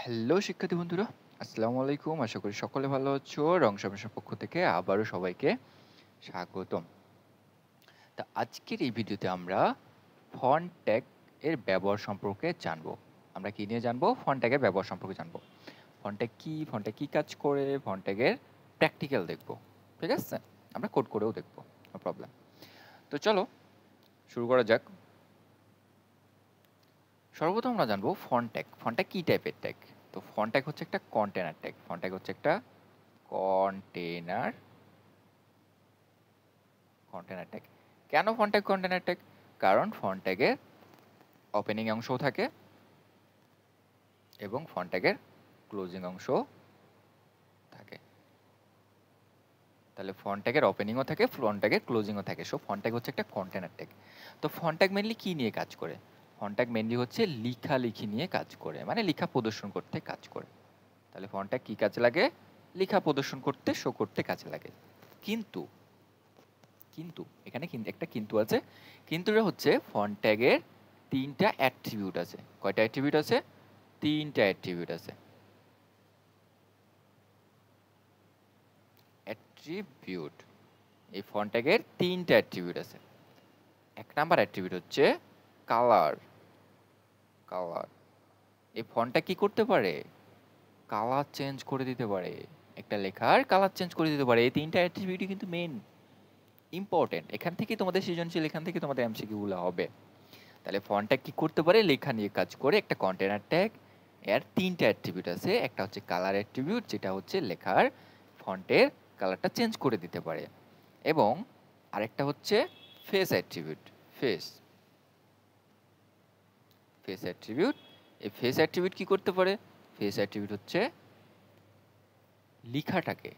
Hello শিক্ষার্থী বন্ধুরা, আসসালামু আলাইকুম। আশা করি সকলে ভালো আছো। রং সমাজের পক্ষ থেকে আবারও সবাইকে স্বাগতম। তা আজকের এই ভিডিওতে আমরা ফন্ট ট্যাগ এর ব্যবহার সম্পর্কে জানবো। আমরা কি নিয়ে জানবো? ফন্ট ট্যাগের ব্যবহার সম্পর্কে জানবো। ফন্ট ট্যাগ কি, ফন্ট ট্যাগ কি কাজ করে, ফন্ট ট্যাগের প্র্যাকটিক্যাল দেখবো। ঠিক আছে? আমরা কোড করেও দেখবো, নো প্রবলেম। তো চলো শুরু করা যাক। সর্বপ্রথম আমরা জানবো ফন্ট ট্যাগ। ফন্ট ট্যাগ কি টাইপের ট্যাগ? তো ফন্ট ট্যাগ হচ্ছে একটা কন্টেনার ট্যাগ। ফন্ট ট্যাগ হচ্ছে একটা কন্টেনার কন্টেনার ট্যাগ। কেন ফন্ট ট্যাগ কন্টেনার ট্যাগ? কারণ ফন্ট ট্যাগের ওপেনিং অংশও থাকে এবং ফন্ট ট্যাগের ক্লোজিং অংশও থাকে। তাহলে ফন্ট ট্যাগের ওপেনিংও থাকে, ফন্ট ট্যাগের ক্লোজিংও থাকে। সো ফন্ট ট্যাগ হচ্ছে একটা কন্টেনার ট্যাগ। তো ফন্ট ট্যাগ মেনলি কি নিয়ে কাজ করে? ফন্ট ট্যাগ মেনলি হচ্ছে লেখালেখি নিয়ে কাজ করে, মানে লেখা প্রদর্শন করতে কাজ করে। তাহলে ফন্ট ট্যাগ কি কাজে লাগে? লেখা প্রদর্শন করতে, শো করতে কাজে লাগে। কিন্তু কিন্তু এখানে কিন্তু একটা কিন্তু আছে। কিন্তুটা হচ্ছে ফন্ট ট্যাগের তিনটা অ্যাট্রিবিউট আছে। কয়টা অ্যাট্রিবিউট আছে? তিনটা অ্যাট্রিবিউট আছে। অ্যাট্রিবিউট, এই ফন্ট ট্যাগের তিনটা অ্যাট্রিবিউট আছে। এক নাম্বার অ্যাট্রিবিউট হচ্ছে কালার। কালার, এই ফন্টটা কি করতে পারে? কালার চেঞ্জ করে দিতে পারে। একটা লেখার কালার চেঞ্জ করে দিতে পারে। এই তিনটা অ্যাট্রিবিউটই কিন্তু মেন ইম্পর্টেন্ট। এখান থেকেই তোমাদের সৃজনশীল, এখান থেকে তোমাদের এমসিকিউ গুলো হবে। তাহলে ফন্ট ট্যাগ কি করতে পারে? লেখা নিয়ে কাজ করে। একটা কন্টেনার ট্যাগ, এর তিনটা অ্যাট্রিবিউট আছে। একটা হচ্ছে কালার অ্যাট্রিবিউট, যেটা হচ্ছে লেখার ফন্টের কালারটা চেঞ্জ করে দিতে পারে, এবং আরেকটা হচ্ছে face attribute. Face face attribute, এই ফেস অ্যাট্রিবিউট কি করতে পারে? ফেস অ্যাট্রিবিউট হচ্ছে লেখাটাকে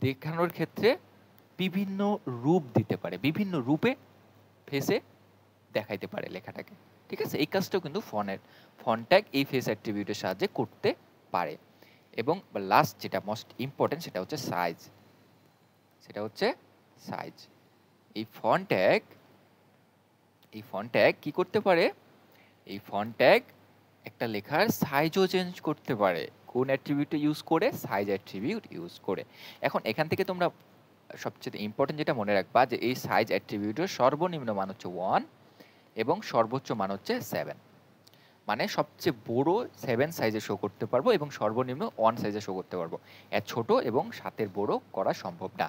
দেখানোর ক্ষেত্রে বিভিন্ন রূপ দিতে পারে, বিভিন্ন রূপে ফেসে দেখাইতে পারে লেখাটাকে। ঠিক আছে? এই কাজটাও কিন্তু ফন্ট ট্যাগ এই ফেস অ্যাট্রিবিউটের সাহায্যে করতে পারে। এবং লাস্ট যেটা মোস্ট ইম্পর্টেন্ট, সেটা হচ্ছে সাইজ। সেটা হচ্ছে সাইজ। এই ফন্ট ট্যাগ কি করতে পারে? এই ফন্ট ট্যাগ একটা লেখার সাইজও চেঞ্জ করতে পারে। কোন অ্যাট্রিবিউট ইউজ করে? সাইজ অ্যাট্রিবিউট ইউজ করে। এখন এখান থেকে তোমরা সবচেয়ে ইম্পর্টেন্ট যেটা মনে রাখবা, যে এই সাইজ অ্যাট্রিবিউটের সর্বনিম্ন মান হচ্ছে 1 এবং সর্বোচ্চ মান হচ্ছে 7। মানে সবচেয়ে বড় 7 সাইজে শো করতে পারবো এবং সর্বনিম্ন 1 সাইজে শো করতে পারবো। এর ছোট এবং 7-এর বড় করা সম্ভব না।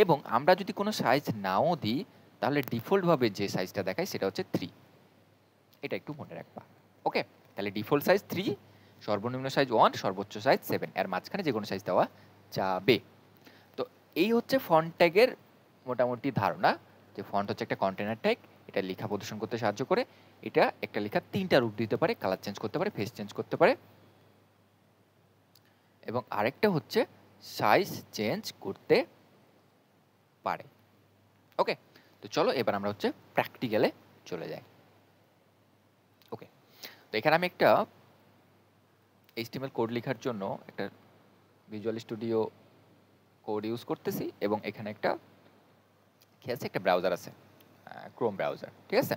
এবং আমরা যদি কোনো সাইজ নাও দিই, তাহলে ডিফল্টভাবে যে সাইজটা দেখায় সেটা হচ্ছে 3। এটা একটু মনে রাখবা। ওকে? তাহলে ডিফল্ট সাইজ 3, সর্বনিম্ন সাইজ 1, সর্বোচ্চ সাইজ 7। এর মাঝখানে যে কোনো সাইজ দেওয়া যাবে। তো এই হচ্ছে ফন্ট ট্যাগের মোটামুটি ধারণা, যে ফন্ট হচ্ছে একটা কন্টেনার ট্যাগ। এটা লেখা প্রদর্শন করতে সাহায্য করে। এটা একটা লেখার তিনটা রূপ দিতে পারে, কালার চেঞ্জ করতে পারে, ফেস চেঞ্জ করতে পারে, এবং আরেকটা হচ্ছে সাইজ চেঞ্জ করতে পারে। ওকে? তো চলো এবার আমরা হচ্ছে প্র্যাকটিক্যালে চলে যাই। ওকে, তো এখানে আমি একটা এইচটিএমএল কোড লেখার জন্য একটা ভিজুয়াল স্টুডিও কোড ইউজ করতেছি, এবং এখানে একটা কি আছে? একটা ব্রাউজার আছে, ক্রোম ব্রাউজার। ঠিক আছে?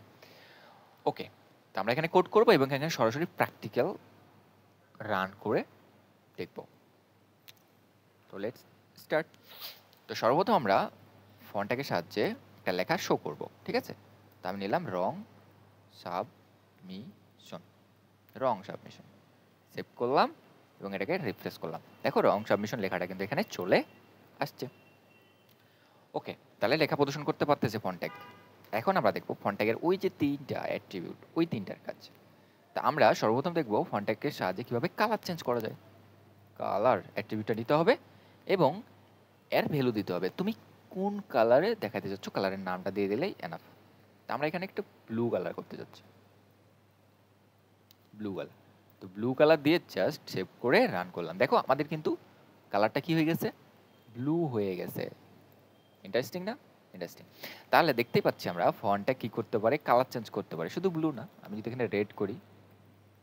ওকে, তো আমরা এখানে কোড করব এবং এখানে সরাসরি প্র্যাকটিক্যাল রান করে দেখব। তো লেটস স্টার্ট। তো সর্বপ্রথম আমরা ফন্টটাকে সাহায্যে একটা লেখা শো করব। ঠিক আছে? তো আমি নিলাম রং সাবমিশন। রং সাবমিশন সেভ করলাম এবং এটাকে রিফ্রেশ করলাম। দেখো রং সাবমিশন লেখাটা কিন্তু এখানে চলে আসছে। ওকে, তাহলে লেখা প্রদর্শন করতে পারতেছে ফন্ট ট্যাগ। এখন আমরা দেখব ফন্ট ট্যাগের ওই যে তিনটা অ্যাট্রিবিউট, ওই তিনটার কাজ। তা আমরা সর্বপ্রথম দেখব ফন্ট ট্যাগের সাহায্যে কীভাবে কালার চেঞ্জ করা যায়। কালার অ্যাট্রিবিউটটা নিতে হবে এবং এর ভ্যালু দিতে হবে। তুমি কোন কালারে দেখাতে যাচ্ছ, কালারের নামটা দিয়ে দিলেই এনাফ। তা আমরা এখানে একটু ব্লু কালার করতে যাচ্ছি। ব্লু কালার, তো ব্লু কালার দিয়ে জাস্ট সেভ করে রান করলাম। দেখো আমাদের কিন্তু কালারটা কি হয়ে গেছে? ব্লু হয়ে গেছে। ইন্টারেস্টিং না? ইন্টারেস্টিং। তাহলে দেখতেই পাচ্ছি আমরা ফন্টটা কি করতে পারে? কালার চেঞ্জ করতে পারে। শুধু ব্লু না, আমি যদি এখানে রেড করি,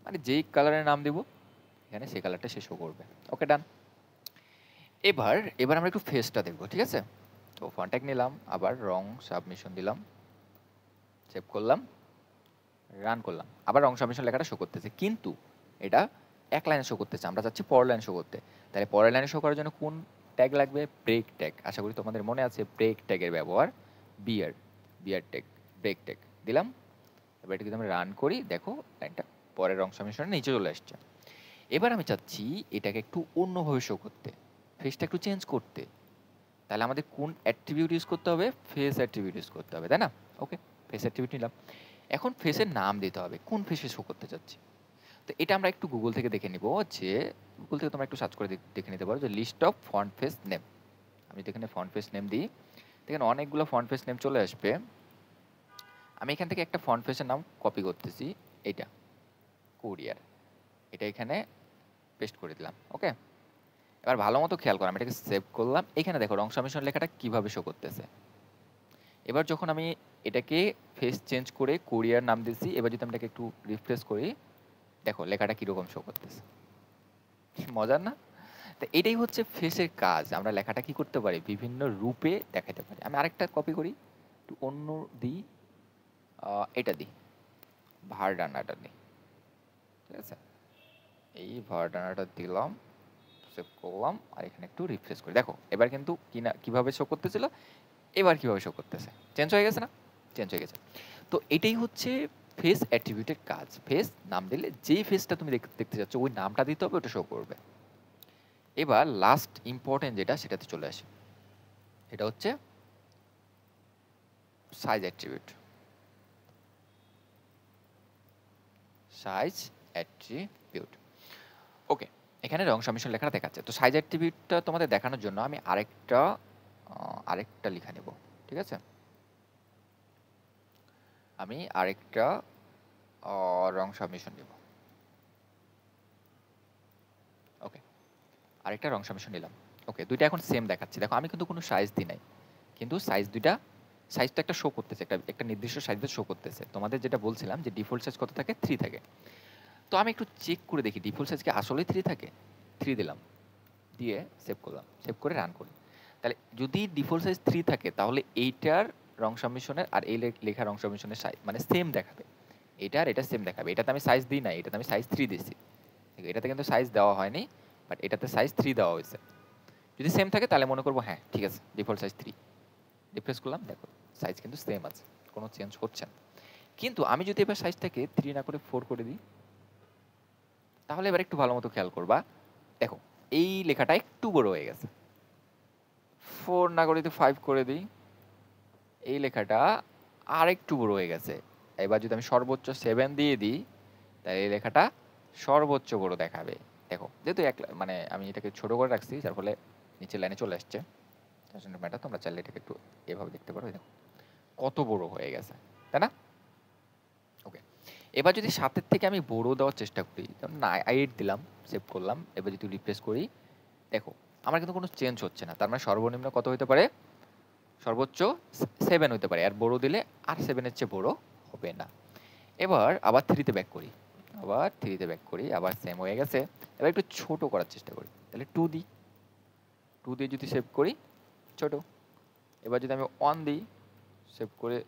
মানে যেই কালারের নাম দেব এখানে সেই কালারটা সে শো করবে। ওকে, ডান। এবার আমরা একটু ফেসটা দেখব। ঠিক আছে? তো ফন্ট্যাগ নিলাম, আবার রং সাবমিশন দিলাম, সেভ করলাম, রান করলাম। আবার রং সাবমিশন লেখাটা শো করতেছে, কিন্তু এটা এক লাইনে শো করতেছে, আমরা চাচ্ছি পরের লাইনে শো করতে। তাহলে পরের লাইনে শো করার জন্য কোন ট্যাগ লাগবে? Break tag. আশা করি তোমাদের মনে আছে ব্রেক ট্যাগের ব্যবহার। বিয়ার বিয়ার ট্যাগ, ব্রেক ট্যাগ দিলাম। এবার এটা যদি আমরা রান করি, দেখো লাইনটা পরের অংশ মিশ্রণে নিচে চলে আসছে। এবার আমি চাচ্ছি এটাকে একটু অন্যভাবে শো করতে, ফেসটা একটু চেঞ্জ করতে। তাহলে আমাদের কোন অ্যাট্রিবিউট ইউজ করতে হবে? ফেস অ্যাট্রিবিউট ইউজ করতে হবে, তাই না? ওকে, ফেস অ্যাট্রিবিউট নিলাম। এখন ফেসের নাম দিতে হবে, কোন ফেসে শো করতে চাচ্ছি। তো এটা আমরা একটু গুগল থেকে দেখে নিব, যে গুগল থেকে তোমরা একটু সার্চ করে দেখে নিতে পারো যে list of font face name. আমি তো এখানে ফন্ট ফেস নেম দিই, এখানে অনেকগুলো ফন্ট ফেস নেম চলে আসবে। আমি এখান থেকে একটা ফন্ট ফেসের নাম কপি করতেছি, এইটা কোরিয়ার, এটা এখানে পেস্ট করে দিলাম। ওকে, এবার ভালো মতো খেয়াল করো, আমি এটাকে সেভ করলাম। এখানে দেখো রং সমিশন লেখাটা কিভাবে শো করতেছে। এবার যখন আমি এটাকে ফেস চেঞ্জ করে কোরিয়ার নাম দিয়েছি, এবার যদি আমি এটাকে একটু রিফ্রেশ করি, দেখো লেখাটা কীরকম শো করতেছে। মজার না? তো এটাই হচ্ছে ফেসের কাজ, আমরা লেখাটা কি করতে পারি? বিভিন্ন রূপে দেখাতে পারি। আমি আরেকটা কপি করি, একটু অন্য দিই, এটা দিই, ভারডানাটা দিই, ঠিক আছে? এই ভারডানাটা দিলাম, সেভ করলাম, আর এখানে একটু রিফ্রেশ করি। দেখো এবার কিন্তু কিভাবে শো করতেছিল, এবার কিভাবে শো করতেছে, চেঞ্জ হয়ে গেছে না? চেঞ্জ হয়ে গেছে। তো এটাই হচ্ছে ফেস অ্যাট্রিবিউটের কাজ। ফেস নাম দিলে যেই ফেসটা তুমি দেখতে চাচ্ছ ওই নামটা দিতে হবে, ওটা শো করবে। এবার লাস্ট ইম্পর্টেন্ট যেটা, সেটাতে চলে আসে, এটা হচ্ছে সাইজ অ্যাট্রিবিউট। সাইজ অ্যাট্রিবিউট, ওকে, এখানে রং সমিশন লেখাটা দেখাচ্ছে। তো সাইজ অ্যাট্রিবিউটটা তোমাদের দেখানোর জন্য আমি আরেকটা লেখা নেব, ঠিক আছে? আমি আরেকটা রং সাবমিশন নেব। ওকে, আরেকটা রং সাবমিশন নিলাম। ওকে, দুইটা এখন সেম দেখাচ্ছে। দেখো আমি কিন্তু কোনো সাইজ দিই নাই, কিন্তু সাইজ তো একটা শো করতেছে, একটা নির্দিষ্ট সাইজে শো করতেছে। তোমাদের যেটা বলছিলাম যে ডিফল্ট সাইজ কত থাকে? 3 থাকে। তো আমি একটু চেক করে দেখি ডিফল্ট সাইজ কি আসলেই 3 থাকে। 3 দিলাম, দিয়ে সেভ করলাম, সেভ করে রান করি। তাহলে যদি ডিফল্ট সাইজ 3 থাকে, তাহলে এইটার রং সাবমিশনের আর এই লেখা রং সাবমিশনের সাইজ মানে সেম দেখাবে। এটা আর এটা সেম দেখাবে। এটাতে আমি সাইজ দিই নাই, এটাতে আমি সাইজ 3 দিয়েছি। এটাতে কিন্তু সাইজ দেওয়া হয়নি, বাট এটাতে সাইজ 3 দেওয়া হয়েছে। যদি সেম থাকে তাহলে মনে করবো হ্যাঁ ঠিক আছে, ডিফল্ট সাইজ 3। রিফ্রেশ করলাম, দেখো সাইজ কিন্তু সেম আছে, কোনো চেঞ্জ হচ্ছে না। কিন্তু আমি যদি এবার সাইজটাকে 3 না করে 4 করে দিই, তাহলে এবার একটু ভালো মতো খেয়াল করবা, দেখো এই লেখাটা একটু বড় হয়ে গেছে। 4 না করে যদি 5 করে দিই, এই লেখাটা আর একটু বড় হয়ে গেছে। এবার যদি আমি সর্বোচ্চ 7 দিয়ে দিই, তাহলে এই লেখাটা সর্বোচ্চ বড় দেখাবে। দেখো যেহেতু মানে আমি এটাকে ছোট করে রাখছি, যার ফলে নিচের লাইনে চলে আসছে। ম্যাটার, তোমরা চাইলে এটাকে একটু এভাবে দেখতে পারো, দেখো কত বড় হয়ে গেছে, তাই না? ওকে, এবার যদি 7-এর থেকে আমি বড় দেওয়ার চেষ্টা করি, যেমন 8 দিলাম, সেভ করলাম, এবার যদি রিপ্লেস করি, দেখো আমার কিন্তু কোনো চেঞ্জ হচ্ছে না। তার মানে সর্বনিম্ন কত হতে পারে? সর্বোচ্চ 7 হতে পারে, আর বড় দিলে আর 7-এর চেয়ে বড় হবে না। এবার আবার 3-তে ব্যাক করি, আবার সেম হয়ে গেছে। এবার একটু ছোট করার চেষ্টা করি, তাহলে 2 দিই, 2 দিয়ে যদি সেভ করি, ছোট। এবার যদি আমি 1 দিই, সেভ করে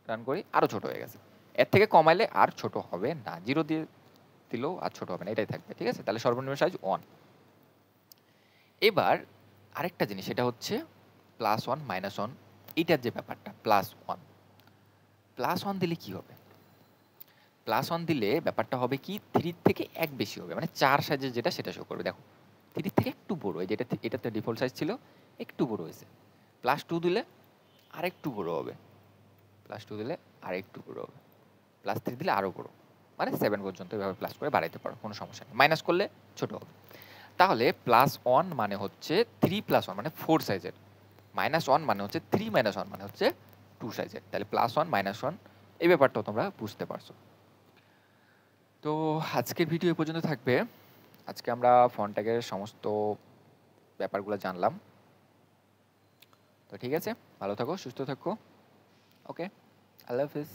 রান করি, আরও ছোট হয়ে গেছে। এর থেকে কমাইলে আর ছোট হবে না, 0 দিয়ে দিলেও আর ছোট হবে না, এটাই থাকবে, ঠিক আছে? তাহলে সর্বনিম্ন সাইজ 1। এবার আরেকটা জিনিস, সেটা হচ্ছে +1 -1, এইটার যে ব্যাপারটা, +1 দিলে কি হবে? +1 দিলে ব্যাপারটা হবে কি, 3 থেকে 1 বেশি হবে, মানে 4 সাইজের যেটা সেটা শো করবে। দেখো 3 থেকে একটু বড়, এই যেটা এটাতে ডিফল্ট সাইজ ছিল, একটু বড় হয়েছে। +2 দিলে আরেকটু বড় হবে, +2 দিলে আরেকটু বড় হবে, +3 দিলে আরও বড়, মানে 7 পর্যন্ত এভাবে প্লাস করে বাড়াইতে পারো, কোনো সমস্যা নেই। মাইনাস করলে ছোট হবে। তাহলে +1 মানে হচ্ছে 3 + 1 মানে 4 সাইজের, -1 মানে হচ্ছে 3 - 1 মানে হচ্ছে 2 সাইজের। তাহলে +1 -1 এই ব্যাপারটাও তোমরা বুঝতে পারছো। তো আজকের ভিডিও এই পর্যন্ত থাকবে। আজকে আমরা ফন্ট ট্যাগের সমস্ত ব্যাপারগুলো জানলাম। তো ঠিক আছে, ভালো থাকো, সুস্থ থাকো। ওকে, আল্লাহ হাফেজ।